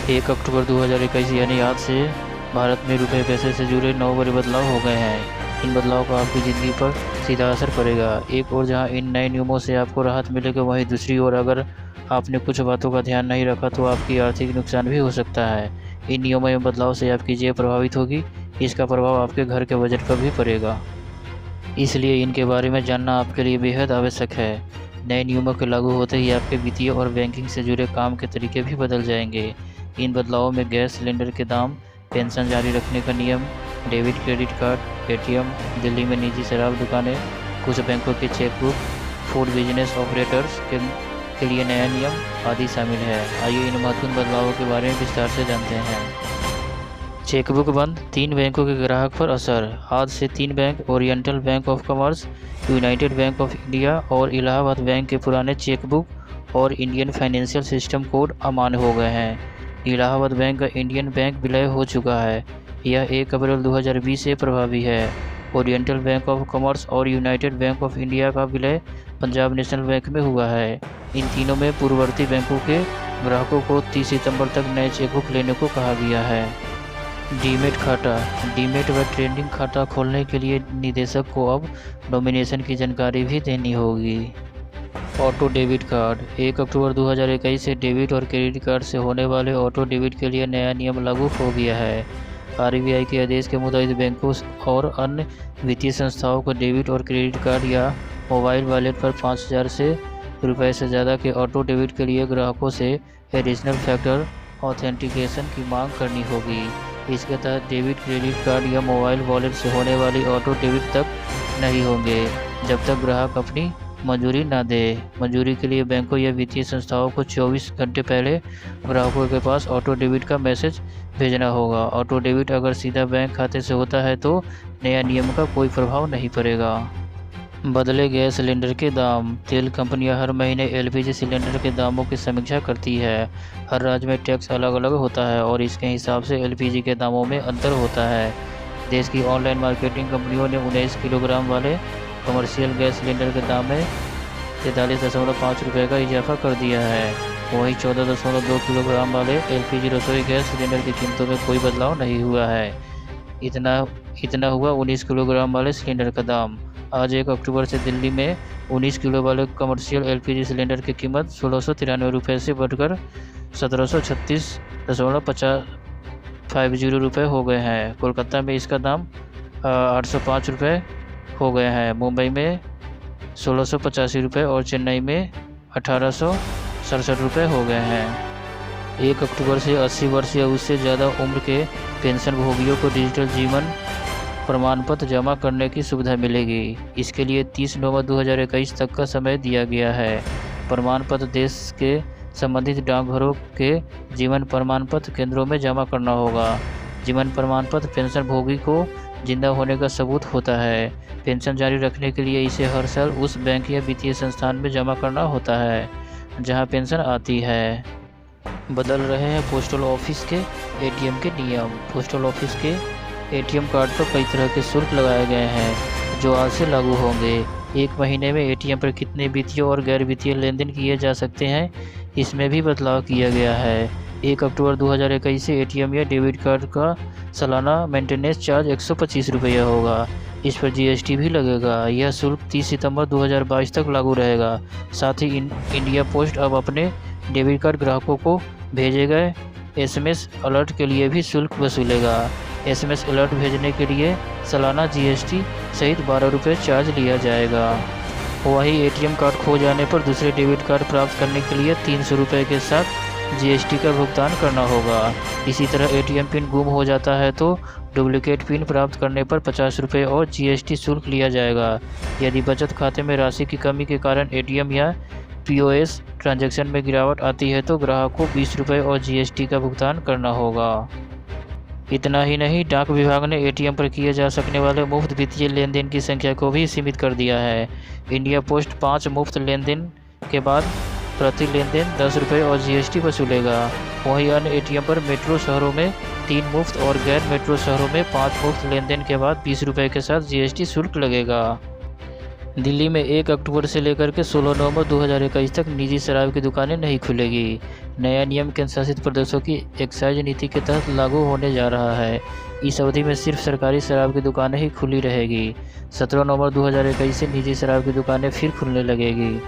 1 अक्टूबर 2021 यानी आज से भारत में रुपए पैसे से जुड़े 9 बड़े बदलाव हो गए हैं। इन बदलाव का आपकी ज़िंदगी पर सीधा असर पड़ेगा। एक और जहां इन नए नियमों से आपको राहत मिलेगी, वहीं दूसरी ओर अगर आपने कुछ बातों का ध्यान नहीं रखा तो आपकी आर्थिक नुकसान भी हो सकता है। इन नियमों में बदलाव से आपकी जेब प्रभावित होगी। इसका प्रभाव आपके घर के बजट पर भी पड़ेगा, इसलिए इनके बारे में जानना आपके लिए बेहद आवश्यक है। नए नियमों के लागू होते ही आपके वित्तीय और बैंकिंग से जुड़े काम के तरीके भी बदल जाएंगे। इन बदलावों में गैस सिलेंडर के दाम, पेंशन जारी रखने का नियम, debit credit card, ATM, Delhi में निजी शराब दुकानें, कुछ बैंकों के चेकबुक, फूड बिजनेस ऑपरेटर्स के लिए नया नियम आदि शामिल है। आइए इन महत्वपूर्ण बदलावों के बारे में विस्तार से जानते हैं। चेकबुक बंद, 3 बैंकों के ग्राहक पर असर। आज से 3 bank, oriental bank of commerce, United bank of India और इलाहाबाद बैंक के पुराने चेकबुक और इंडियन फाइनेंशियल सिस्टम कोड अमान्य हो गए हैं। इलाहाबाद बैंक का इंडियन बैंक विलय हो चुका है। यह 1 अप्रैल 2020 से प्रभावी है। ओरिएंटल बैंक ऑफ कॉमर्स और यूनाइटेड बैंक ऑफ इंडिया का विलय पंजाब नेशनल बैंक में हुआ है। इन तीनों में पूर्ववर्ती बैंकों के ग्राहकों को 30 सितंबर तक नए चेकबुक लेने को कहा गया है। डीमेट खाता, डीमेट व ट्रेडिंग खाता खोलने के लिए निदेशक को अब नॉमिनेशन की जानकारी भी देनी होगी। ऑटो डेबिट कार्ड, 1 अक्टूबर 2021 से डेबिट और क्रेडिट कार्ड से होने वाले ऑटो डेबिट के लिए नया नियम लागू हो गया है। आरबीआई के आदेश के मुताबिक बैंकों और अन्य वित्तीय संस्थाओं को डेबिट और क्रेडिट कार्ड या मोबाइल वॉलेट पर 5,000 रुपये से ज़्यादा के ऑटो डेबिट के लिए ग्राहकों से एडिशनल फैक्टर ऑथेंटिकेशन की मांग करनी होगी। इसके तहत डेबिट क्रेडिट कार्ड या मोबाइल वॉलेट से होने वाली ऑटो डेबिट तक नहीं होंगे जब तक ग्राहक अपनी मंजूरी ना दे। मंजूरी के लिए बैंकों या वित्तीय संस्थाओं को 24 घंटे पहले ग्राहकों के पास ऑटो डेबिट का मैसेज भेजना होगा। ऑटो डेबिट अगर सीधा बैंक खाते से होता है तो नया नियम का कोई प्रभाव नहीं पड़ेगा। बदले गैस सिलेंडर के दाम, तेल कंपनियां हर महीने एलपीजी सिलेंडर के दामों की समीक्षा करती है। हर राज्य में टैक्स अलग अलग होता है और इसके हिसाब से एलपीजी के दामों में अंतर होता है। देश की ऑनलाइन मार्केटिंग कंपनियों ने 19 किलोग्राम वाले कमर्शियल गैस सिलेंडर के दाम में 43.5 रुपये का इजाफा कर दिया है। वहीं 14.2 किलोग्राम वाले एलपीजी रसोई गैस सिलेंडर की कीमतों में कोई बदलाव नहीं हुआ है। इतना हुआ 19 किलोग्राम वाले सिलेंडर का दाम। आज 1 अक्टूबर से दिल्ली में 19 किलो वाले कमर्शियल एलपीजी सिलेंडर की कीमत 1693 रुपये से बढ़कर 1736.50 रुपये हो गए हैं। कोलकाता में इसका दाम 805 रुपये हो गए हैं। मुंबई में 1685 रुपये और चेन्नई में 1867 रुपये हो गए हैं। 1 अक्टूबर से 80 वर्ष या उससे ज़्यादा उम्र के पेंशनभोगियों को डिजिटल जीवन प्रमाण पत्र जमा करने की सुविधा मिलेगी। इसके लिए 30 नवंबर 2021 तक का समय दिया गया है। प्रमाण पत्र देश के संबंधित डाकघरों के जीवन प्रमाण पत्र केंद्रों में जमा करना होगा। जीवन प्रमाण पत्र पेंशनभोगी को जिंदा होने का सबूत होता है। पेंशन जारी रखने के लिए इसे हर साल उस बैंक या वित्तीय संस्थान में जमा करना होता है जहां पेंशन आती है। बदल रहे हैं पोस्टल ऑफिस के एटीएम के नियम। पोस्टल ऑफिस के एटीएम कार्ड पर कई तरह के शुल्क लगाए गए हैं जो आज से लागू होंगे। 1 महीने में एटीएम पर कितने वित्तीय और गैर वित्तीय लेन देन किए जा सकते हैं, इसमें भी बदलाव किया गया है। 1 अक्टूबर 2021 से एटीएम या डेबिट कार्ड का सालाना मेंटेनेंस चार्ज 125 रुपये होगा। इस पर जीएसटी भी लगेगा। यह शुल्क 30 सितंबर 2022 तक लागू रहेगा। साथ ही इंडिया पोस्ट अब अपने डेबिट कार्ड ग्राहकों को भेजे गए एसएमएस अलर्ट के लिए भी शुल्क वसूलेगा। एसएमएस अलर्ट भेजने के लिए सालाना जीएसटी सहित 12 रुपये चार्ज लिया जाएगा। वहीं एटीएम कार्ड खो जाने पर दूसरे डेबिट कार्ड प्राप्त करने के लिए 300 रुपये के साथ जीएसटी का भुगतान करना होगा। इसी तरह एटीएम पिन गुम हो जाता है तो डुप्लीकेट पिन प्राप्त करने पर 50 रुपये और जीएसटी शुल्क लिया जाएगा। यदि बचत खाते में राशि की कमी के कारण एटीएम या पीओएस ट्रांजैक्शन में गिरावट आती है तो ग्राहक को 20 रुपये और जीएसटी का भुगतान करना होगा। इतना ही नहीं, डाक विभाग ने एटीएम पर किए जा सकने वाले मुफ्त वित्तीय लेन देन की संख्या को भी सीमित कर दिया है। इंडिया पोस्ट 5 मुफ्त लेन देन के बाद प्रति लेन देन 10 रुपये और जीएसटी वसूलेगा। वहीं अन्य एटीएम पर मेट्रो शहरों में 3 मुफ्त और गैर मेट्रो शहरों में 5 मुफ्त लेन देन के बाद 20 रुपये के साथ जीएसटी शुल्क लगेगा। दिल्ली में 1 अक्टूबर से लेकर के 16 नवंबर 2021 तक निजी शराब की दुकानें नहीं खुलेगी। नया नियम केंद्र शासित प्रदेशों की एक्साइज नीति के तहत लागू होने जा रहा है। इस अवधि में सिर्फ सरकारी शराब की दुकानें ही खुली रहेगी। 17 नवंबर 2021 से निजी शराब की दुकानें फिर खुलने लगेगी।